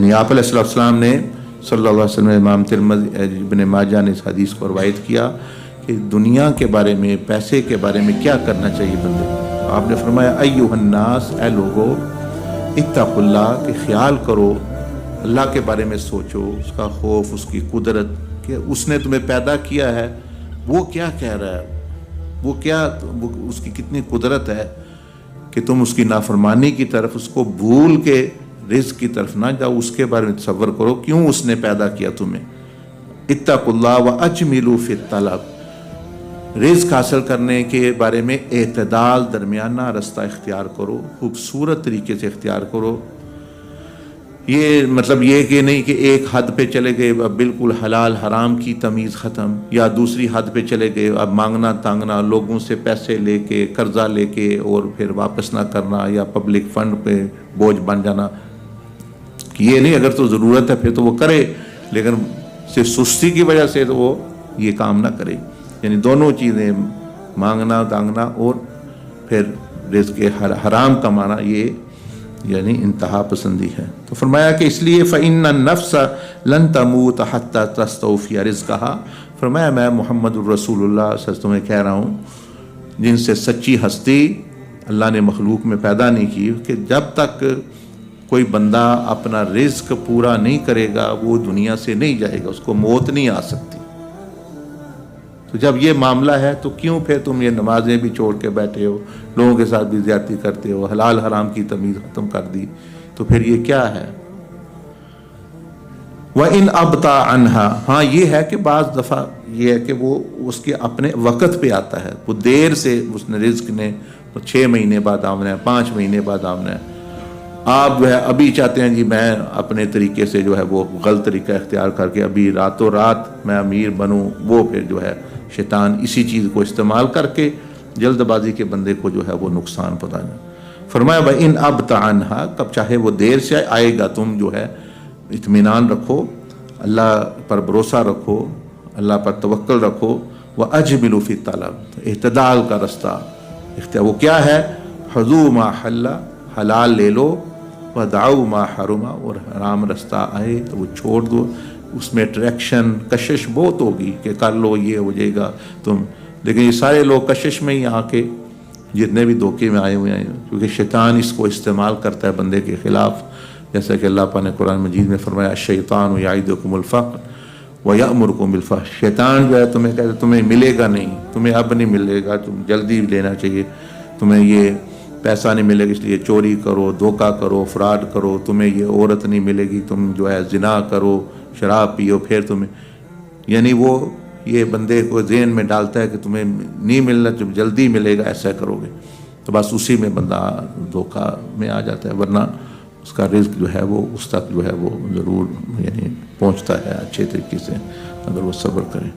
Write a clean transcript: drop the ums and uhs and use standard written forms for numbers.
یعنی آپ علیہ السلام نے صلی اللہ علیہ وسلم، امام ترمذی ابن ماجہ نے اس حدیث کو روایت کیا کہ دنیا کے بارے میں، پیسے کے بارے میں کیا کرنا چاہیے بندے کو. آپ نے فرمایا ایھا الناس، اے لوگو، اتقوا اللہ، کہ خیال کرو اللہ کے بارے میں، سوچو اس کا خوف، اس کی قدرت، کہ اس نے تمہیں پیدا کیا ہے، وہ کیا کہہ رہا ہے، وہ اس کی کتنی قدرت ہے کہ تم اس کی نافرمانی کی طرف، اس کو بھول کے رزق کی طرف نہ جاؤ. اس کے بارے میں تصور کرو کیوں اس نے پیدا کیا تمہیں. اتقوا اللہ واجملوا فی الطلب، رزق حاصل کرنے کے بارے میں اعتدال، درمیانہ رستہ اختیار کرو، خوبصورت طریقے سے اختیار کرو. یہ مطلب یہ کہ نہیں کہ ایک حد پہ چلے گئے اب بالکل حلال حرام کی تمیز ختم، یا دوسری حد پہ چلے گئے اب مانگنا تانگنا، لوگوں سے پیسے لے کے، قرضہ لے کے اور پھر واپس نہ کرنا، یا پبلک فنڈ پہ بوجھ بن جانا. یہ نہیں، اگر تو ضرورت ہے پھر تو وہ کرے، لیکن صرف سستی کی وجہ سے تو وہ یہ کام نہ کرے. یعنی دونوں چیزیں، مانگنا تانگنا اور پھر رزق حرام کمانا، یہ یعنی انتہا پسندی ہے. تو فرمایا کہ اس لیے فَإِنَّ النَّفْسَ لَن تَمُوتَ حَتَّى تَسْتَوْفِيَ رِزْقَهَا. فرمایا میں محمد الرسول اللہ صلی اللہ علیہ وسلم تمہیں کہہ رہا ہوں، جن سے سچی ہستی اللہ نے مخلوق میں پیدا نہیں کی، کہ جب تک کوئی بندہ اپنا رزق پورا نہیں کرے گا وہ دنیا سے نہیں جائے گا، اس کو موت نہیں آ سکتی. تو جب یہ معاملہ ہے تو کیوں پھر تم یہ نمازیں بھی چھوڑ کے بیٹھے ہو، لوگوں کے ساتھ بھی زیادتی کرتے ہو، حلال حرام کی تمیز ختم کر دی، تو پھر یہ کیا ہے؟ وَإِنْ أَبْطَأَ عَنْهَا. ہاں یہ ہے کہ بعض دفعہ یہ ہے کہ وہ اس کے اپنے وقت پہ آتا ہے، وہ دیر سے اس نے رزق نے 6 مہینے بعد آمنا ہے، 5 مہینے بعد آمنا ہے. آپ جو ہے ابھی چاہتے ہیں جی میں اپنے طریقے سے جو ہے وہ غلط طریقہ اختیار کر کے ابھی راتوں رات میں امیر بنوں، وہ پھر جو ہے شیطان اسی چیز کو استعمال کر کے جلد بازی کے بندے کو جو ہے وہ نقصان پہنچانا. فرمایا وَإِنْ أَبْطَأَ عَنْهَا، کب چاہے وہ دیر سے آئے گا، تم جو ہے اطمینان رکھو، اللہ پر بھروسہ رکھو، اللہ پر توکل رکھو. وَأَجْمِلُوا فِي الطَّلَبِ، اعتدال کا رستہ اختیار. وہ کیا ہے؟ حَذُو مَا حَلَّ، حلال لے لو، وَدَعُوا مَا حَرُمَ، اور حرام رستہ آئے تو وہ چھوڑ دو. اس میں اٹریکشن، کشش بہت ہوگی کہ کر لو یہ ہو جائے گا تم، لیکن یہ سارے لوگ کشش میں ہی آ کے جتنے بھی دھوکے میں آئے ہوئے ہیں، کیونکہ شیطان اس کو استعمال کرتا ہے بندے کے خلاف. جیسا کہ اللہ پاک نے قرآن مجید میں فرمایا الشیطان یعدکم الفقر ویأمرکم بالفحش. شیطان جو ہے تمہیں کہتا ہے تمہیں ملے گا نہیں، تمہیں اب نہیں ملے گا، تم جلدی لینا چاہیے، تمہیں یہ پیسہ نہیں ملے گا اس لیے چوری کرو، دھوکہ کرو، فراڈ کرو، تمہیں یہ عورت نہیں ملے گی، تم جو ہے زنا کرو، شراب پیو، پھر تمہیں، یعنی وہ یہ بندے کو ذہن میں ڈالتا ہے کہ تمہیں نہیں ملنا، جب جلدی ملے گا ایسا کرو گے، تو بس اسی میں بندہ دھوکہ میں آ جاتا ہے. ورنہ اس کا رزق جو ہے وہ اس تک جو ہے وہ ضرور یعنی پہنچتا ہے اچھے طریقے سے اگر وہ صبر کرے.